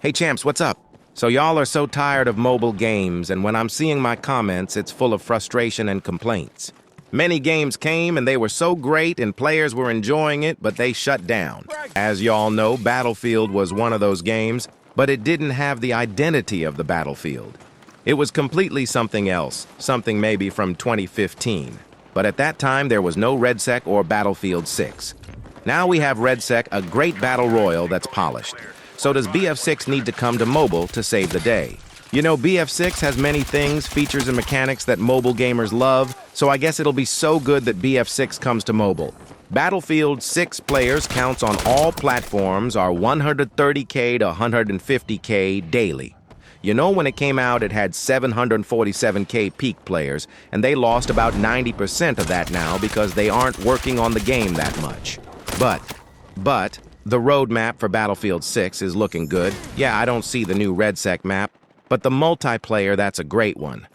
Hey champs, what's up? So y'all are so tired of mobile games, and when I'm seeing my comments, it's full of frustration and complaints. Many games came and they were so great and players were enjoying it, but they shut down. As y'all know, Battlefield was one of those games, but it didn't have the identity of the Battlefield. It was completely something else, something maybe from 2015. But at that time, there was no RedSec or Battlefield 6. Now we have RedSec, a great battle royale that's polished. So does BF6 need to come to mobile to save the day? You know, BF6 has many things, features, and mechanics that mobile gamers love, so I guess it'll be so good that BF6 comes to mobile. Battlefield 6 players counts on all platforms are 130K to 150K daily. You know, when it came out, it had 747K peak players, and they lost about 90% of that now because they aren't working on the game that much. But, the roadmap for Battlefield 6 is looking good. Yeah, I don't see the new RedSec map, but the multiplayer, that's a great one.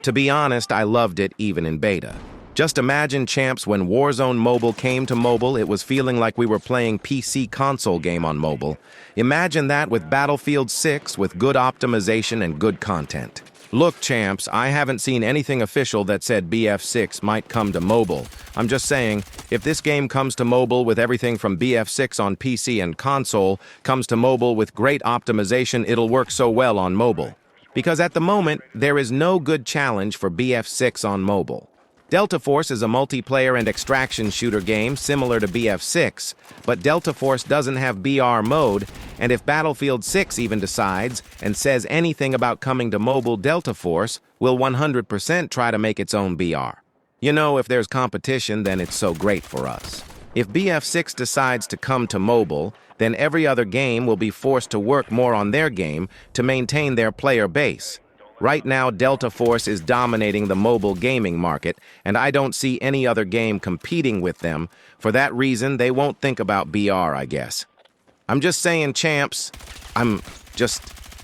To be honest, I loved it even in beta. Just imagine, champs, when Warzone Mobile came to mobile, it was feeling like we were playing PC console game on mobile. Imagine that with Battlefield 6 with good optimization and good content. Look, champs, I haven't seen anything official that said BF6 might come to mobile. I'm just saying, if this game comes to mobile with everything from BF6 on PC and console, comes to mobile with great optimization, it'll work so well on mobile. Because at the moment, there is no good challenge for BF6 on mobile. Delta Force is a multiplayer and extraction shooter game similar to BF6, but Delta Force doesn't have BR mode, and if Battlefield 6 even decides and says anything about coming to mobile, Delta Force will 100% try to make its own BR. You know, if there's competition, then it's so great for us. If BF6 decides to come to mobile, then every other game will be forced to work more on their game to maintain their player base. Right now, Delta Force is dominating the mobile gaming market, and I don't see any other game competing with them. For that reason, they won't think about BR, I guess. I'm just saying, champs. I'm just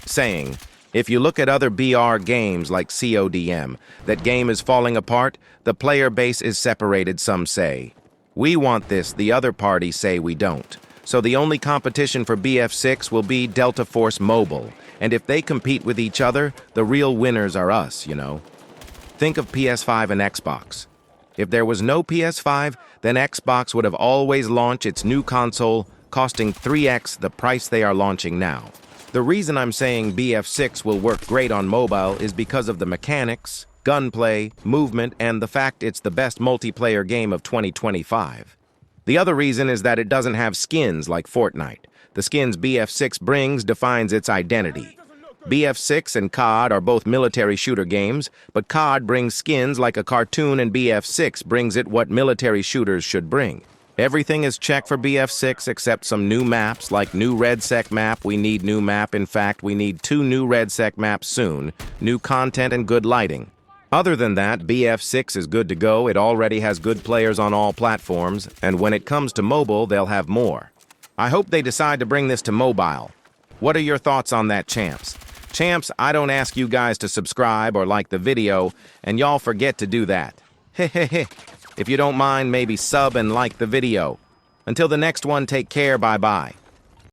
saying. If you look at other BR games like codm, that game is falling apart, the player base is separated, some say. We want this, the other parties say we don't. So the only competition for BF6 will be Delta Force Mobile. And if they compete with each other, the real winners are us, you know. Think of PS5 and Xbox. If there was no PS5, then Xbox would have always launched its new console, costing 3x the price they are launching now. The reason I'm saying BF6 will work great on mobile is because of the mechanics, gunplay, movement, and the fact it's the best multiplayer game of 2025. The other reason is that it doesn't have skins like Fortnite. The skins BF6 brings defines its identity. BF6 and COD are both military shooter games, but COD brings skins like a cartoon and BF6 brings it what military shooters should bring. Everything is checked for BF6 except some new maps, like new RedSec map. We need new map. In fact, we need 2 new RedSec maps soon, new content and good lighting. Other than that, BF6 is good to go. It already has good players on all platforms, and when it comes to mobile, they'll have more. I hope they decide to bring this to mobile. What are your thoughts on that, champs? Champs, I don't ask you guys to subscribe or like the video, and y'all forget to do that. Hehehe. If you don't mind, maybe sub and like the video. Until the next one, take care, bye-bye.